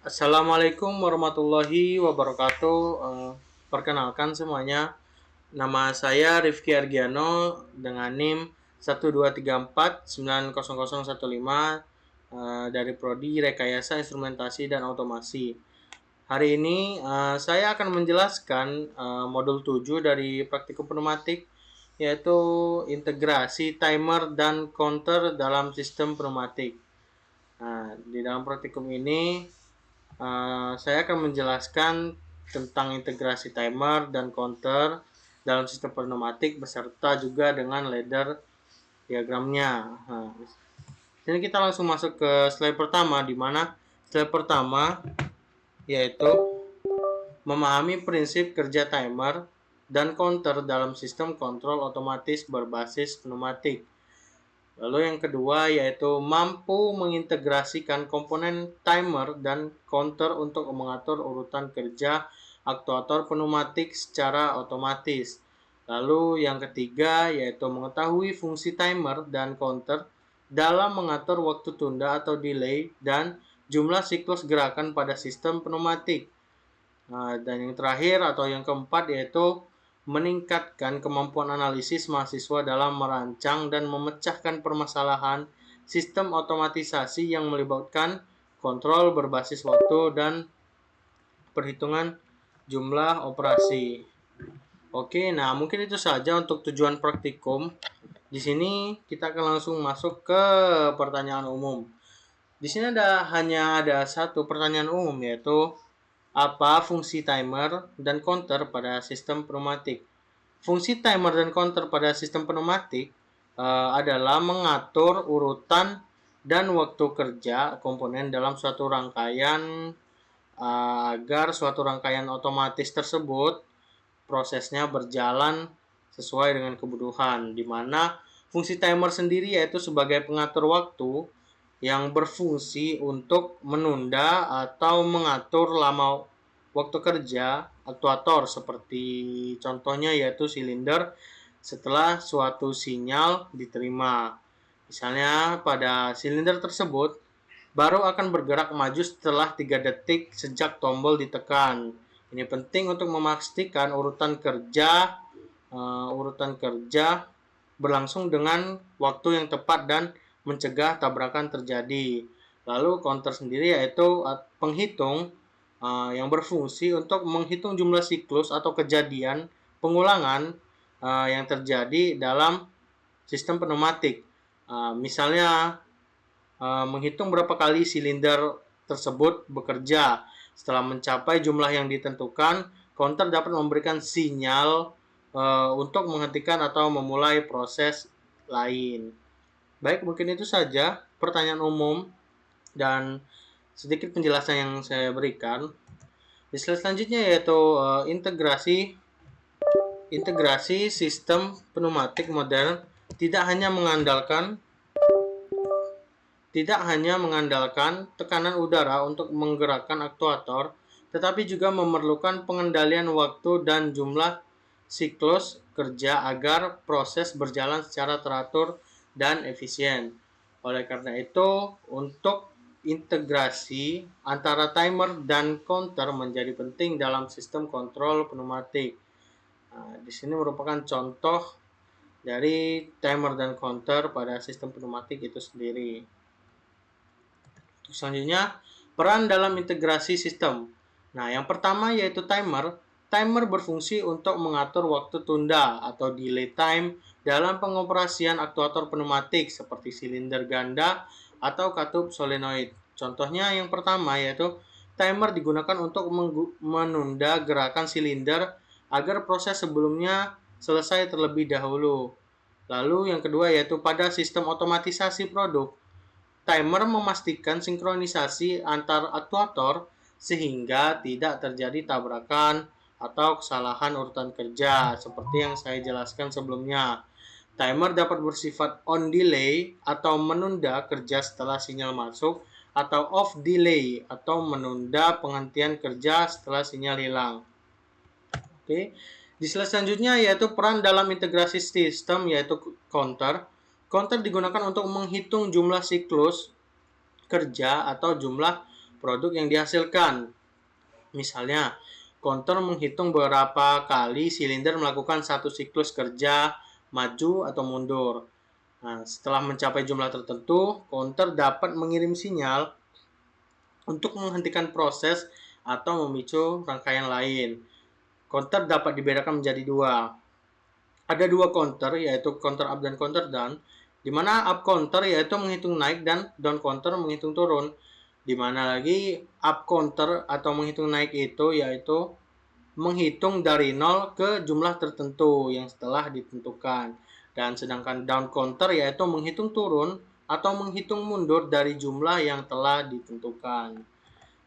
Assalamualaikum warahmatullahi wabarakatuh. Perkenalkan semuanya, nama saya Rifki Argiano dengan NIM 123490015 dari Prodi Rekayasa Instrumentasi dan Otomasi. Hari ini saya akan menjelaskan modul 7 dari praktikum pneumatik, yaitu integrasi timer dan counter dalam sistem pneumatik. Nah, di dalam praktikum ini saya akan menjelaskan tentang integrasi timer dan counter dalam sistem pneumatik beserta juga dengan ladder diagramnya. Nah, sini kita langsung masuk ke slide pertama, di mana slide pertama yaitu memahami prinsip kerja timer dan counter dalam sistem kontrol otomatis berbasis pneumatik. Lalu yang kedua yaitu mampu mengintegrasikan komponen timer dan counter untuk mengatur urutan kerja aktuator pneumatik secara otomatis. Lalu yang ketiga yaitu mengetahui fungsi timer dan counter dalam mengatur waktu tunda atau delay dan jumlah siklus gerakan pada sistem pneumatik. Nah, dan yang terakhir atau yang keempat yaitu meningkatkan kemampuan analisis mahasiswa dalam merancang dan memecahkan permasalahan sistem otomatisasi yang melibatkan kontrol berbasis waktu dan perhitungan jumlah operasi. Oke, nah mungkin itu saja untuk tujuan praktikum. Di sini kita akan langsung masuk ke pertanyaan umum. Di sini hanya ada satu pertanyaan umum, yaitu apa fungsi timer dan counter pada sistem pneumatik? Fungsi timer dan counter pada sistem pneumatik adalah mengatur urutan dan waktu kerja komponen dalam suatu rangkaian agar suatu rangkaian otomatis tersebut prosesnya berjalan sesuai dengan kebutuhan, di mana fungsi timer sendiri yaitu sebagai pengatur waktu yang berfungsi untuk menunda atau mengatur lama waktu kerja aktuator, seperti contohnya yaitu silinder setelah suatu sinyal diterima. Misalnya pada silinder tersebut baru akan bergerak maju setelah 3 detik sejak tombol ditekan. Ini penting untuk memastikan urutan kerja berlangsung dengan waktu yang tepat dan mencegah tabrakan terjadi. Lalu counter sendiri yaitu penghitung yang berfungsi untuk menghitung jumlah siklus atau kejadian pengulangan yang terjadi dalam sistem pneumatik. Misalnya menghitung berapa kali silinder tersebut bekerja. Setelah mencapai jumlah yang ditentukan, counter dapat memberikan sinyal untuk menghentikan atau memulai proses lain. Baik, mungkin itu saja pertanyaan umum dan sedikit penjelasan yang saya berikan. Di slide selanjutnya yaitu integrasi sistem pneumatik modern tidak hanya mengandalkan tekanan udara untuk menggerakkan aktuator, tetapi juga memerlukan pengendalian waktu dan jumlah siklus kerja agar proses berjalan secara teratur dan efisien. Oleh karena itu, untuk integrasi antara timer dan counter menjadi penting dalam sistem kontrol pneumatik. Nah, di sini merupakan contoh dari timer dan counter pada sistem pneumatik itu sendiri. Selanjutnya, peran dalam integrasi sistem. Nah, yang pertama yaitu timer. Timer berfungsi untuk mengatur waktu tunda atau delay time dalam pengoperasian aktuator pneumatik seperti silinder ganda atau katup solenoid. Contohnya yang pertama yaitu timer digunakan untuk menunda gerakan silinder agar proses sebelumnya selesai terlebih dahulu. Lalu yang kedua yaitu pada sistem otomatisasi produk. Timer memastikan sinkronisasi antar aktuator sehingga tidak terjadi tabrakan atau kesalahan urutan kerja seperti yang saya jelaskan sebelumnya. Timer dapat bersifat on delay atau menunda kerja setelah sinyal masuk, atau off delay atau menunda penghentian kerja setelah sinyal hilang. Oke. Di slide selanjutnya yaitu peran dalam integrasi sistem yaitu counter. Counter digunakan untuk menghitung jumlah siklus kerja atau jumlah produk yang dihasilkan. Misalnya, counter menghitung berapa kali silinder melakukan satu siklus kerja maju atau mundur. Nah, setelah mencapai jumlah tertentu, counter dapat mengirim sinyal untuk menghentikan proses atau memicu rangkaian lain. Counter dapat dibedakan menjadi dua. Ada dua counter, yaitu counter up dan counter down, di mana up counter yaitu menghitung naik dan down counter menghitung turun. Di mana lagi up counter atau menghitung naik itu yaitu menghitung dari 0 ke jumlah tertentu yang setelah ditentukan. Dan sedangkan down counter yaitu menghitung turun atau menghitung mundur dari jumlah yang telah ditentukan.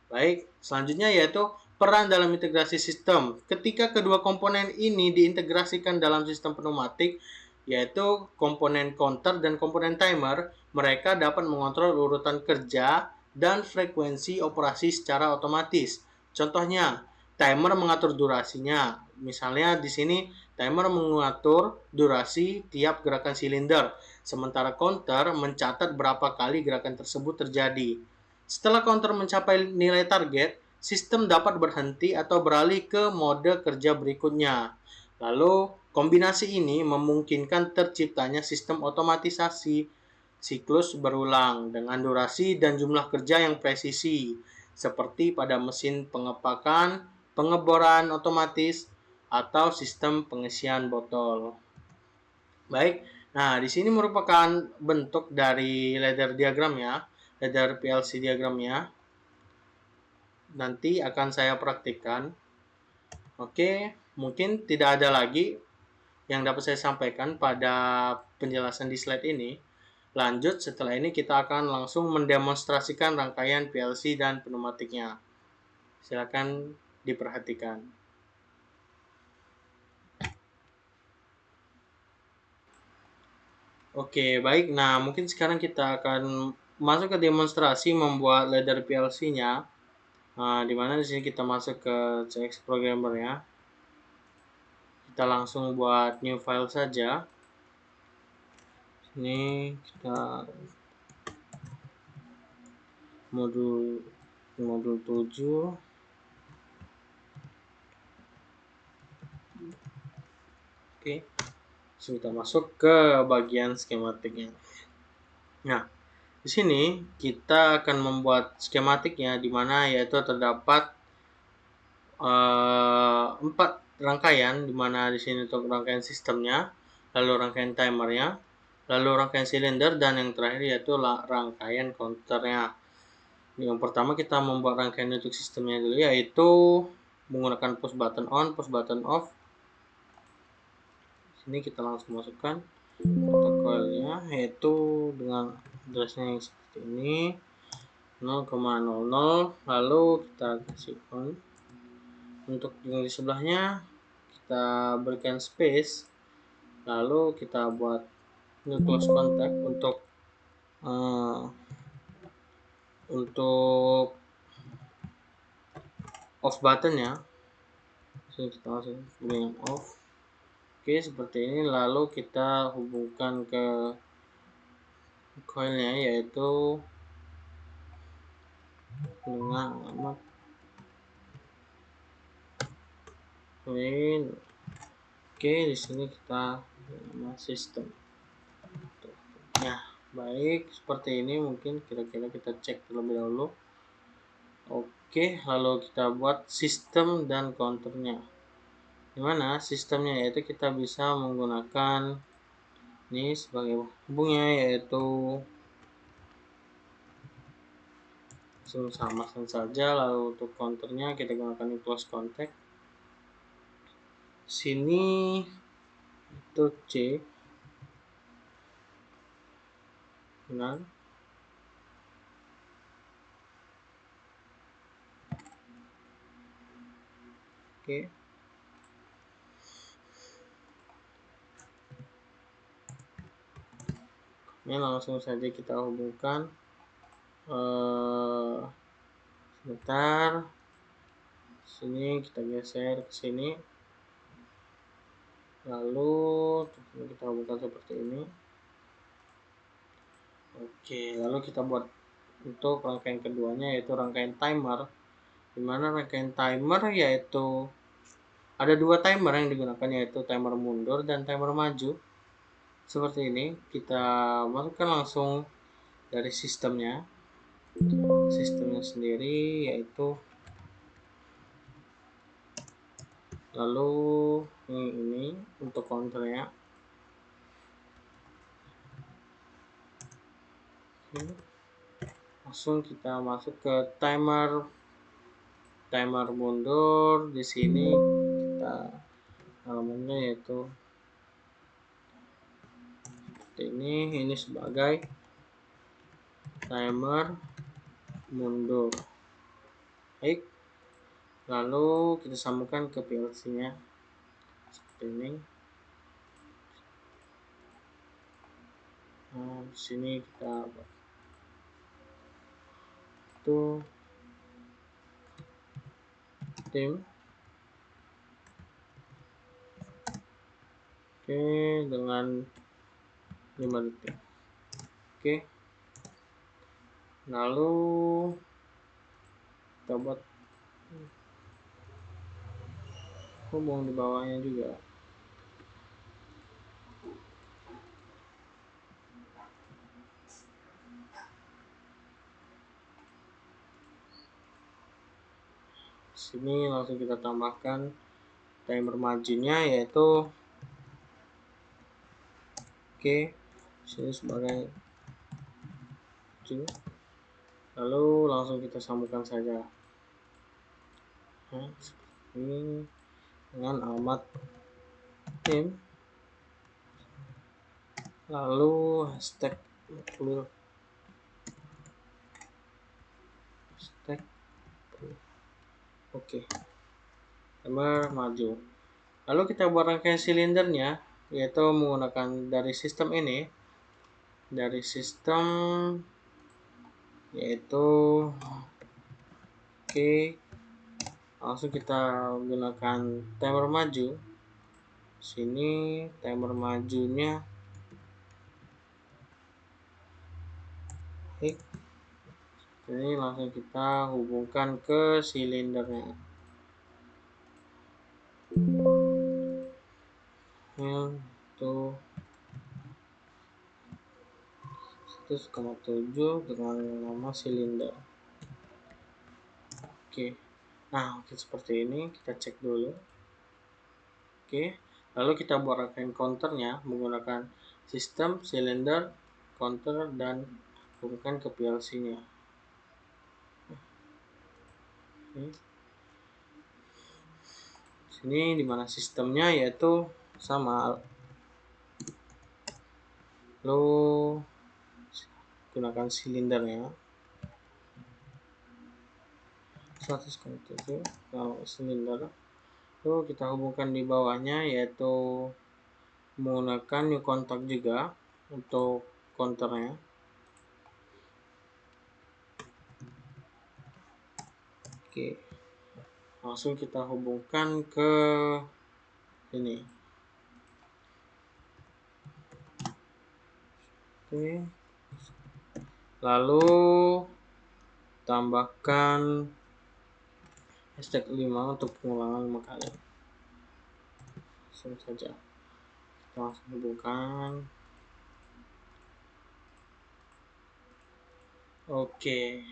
Baik, selanjutnya yaitu peran dalam integrasi sistem. Ketika kedua komponen ini diintegrasikan dalam sistem pneumatik, yaitu komponen counter dan komponen timer, mereka dapat mengontrol urutan kerja dan frekuensi operasi secara otomatis. Contohnya, timer mengatur durasinya. Misalnya di sini timer mengatur durasi tiap gerakan silinder, sementara counter mencatat berapa kali gerakan tersebut terjadi. Setelah counter mencapai nilai target, sistem dapat berhenti atau beralih ke mode kerja berikutnya. Lalu, kombinasi ini memungkinkan terciptanya sistem otomatisasi siklus berulang dengan durasi dan jumlah kerja yang presisi, seperti pada mesin pengepakan, pengeboran otomatis, atau sistem pengisian botol. Baik, nah di sini merupakan bentuk dari ladder diagram ya, ladder PLC diagramnya. Nanti akan saya praktikkan. Oke, mungkin tidak ada lagi yang dapat saya sampaikan pada penjelasan di slide ini. Lanjut, setelah ini kita akan langsung mendemonstrasikan rangkaian PLC dan pneumatiknya. Silakan diperhatikan. Oke, baik. Nah, mungkin sekarang kita akan masuk ke demonstrasi membuat ladder PLC-nya. Nah, di mana di sini kita masuk ke CX Programmer ya. Kita langsung buat new file saja. Ini kita modul 7. Oke. So, kita masuk ke bagian skematiknya. Nah, di sini kita akan membuat skematiknya di mana yaitu terdapat 4 rangkaian, di mana di sini untuk rangkaian sistemnya, lalu rangkaian timernya, lalu rangkaian silinder, dan yang terakhir yaitu rangkaian counternya. Yang pertama kita membuat rangkaian untuk sistemnya dulu, yaitu menggunakan push button on, push button off. Sini kita langsung masukkan protokolnya, yaitu dengan addressnya yang seperti ini 0,00, lalu kita kasih on. Untuk yang di sebelahnya kita berikan space, lalu kita buat new close contact untuk off button ya. Jadi kita langsung pilih yang off. Oke, seperti ini. Lalu kita hubungkan ke coilnya, yaitu dengan alamat coil. Oke, di sini kita nama sistem. Nah, baik, seperti ini mungkin kira-kira kita cek terlebih dahulu. Oke, lalu kita buat sistem dan counternya. Dimana sistemnya yaitu kita bisa menggunakan ini sebagai hubungnya, yaitu sama saja. Lalu untuk counternya kita gunakan close contact. Sini itu C, benar. Oke. Ini langsung saja kita hubungkan. Sebentar. Sini kita geser ke sini. Lalu kita hubungkan seperti ini. Oke, lalu kita buat untuk rangkaian keduanya yaitu rangkaian timer, di mana rangkaian timer yaitu ada dua timer yang digunakan, yaitu timer mundur dan timer maju. Seperti ini, kita masukkan langsung dari sistemnya sendiri, yaitu lalu ini untuk counternya. Langsung kita masuk ke timer mundur. Di sini kita elemennya yaitu ini sebagai timer mundur. Baik, lalu kita sambungkan ke PLC nya seperti ini. Nah, di sini kita itu tim. Oke, dengan 5 detik. Oke, lalu kita buat hubung di bawahnya juga. Sini langsung kita tambahkan timer majunya, yaitu sini sebagai lalu langsung kita sambungkan saja ini dengan alamat tim, lalu hashtag oke, timer maju. Lalu kita buat rangkaian silindernya, yaitu menggunakan dari sistem ini, yaitu langsung kita gunakan timer maju. Sini timer majunya ini langsung kita hubungkan ke silindernya. Itu 100,7 dengan nama silinder. Oke. Nah, seperti ini kita cek dulu. Oke. Lalu kita buat rangkaian counternya menggunakan sistem, silinder, counter, dan hubungkan ke PLC-nya. Sini dimana sistemnya yaitu sama, lalu gunakan silindernya 100,7 kalau silinder. Lalu kita hubungkan di bawahnya yaitu menggunakan new contact juga untuk counternya. Oke, langsung kita hubungkan ke ini. Oke, lalu tambahkan hashtag 5 untuk pengulangan 5 kali. Langsung saja kita langsung hubungkan. Oke,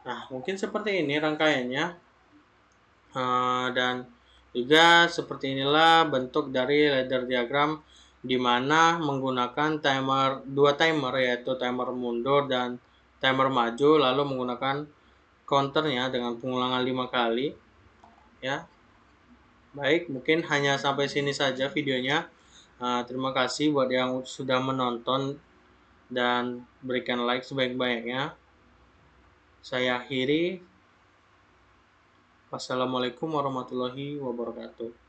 nah mungkin seperti ini rangkaiannya, dan juga seperti inilah bentuk dari ladder diagram, di mana menggunakan dua timer yaitu timer mundur dan timer maju, lalu menggunakan counternya dengan pengulangan 5 kali ya. Baik, mungkin hanya sampai sini saja videonya. Terima kasih buat yang sudah menonton dan berikan like sebaik-baiknya. Saya akhiri. Wassalamualaikum warahmatullahi wabarakatuh.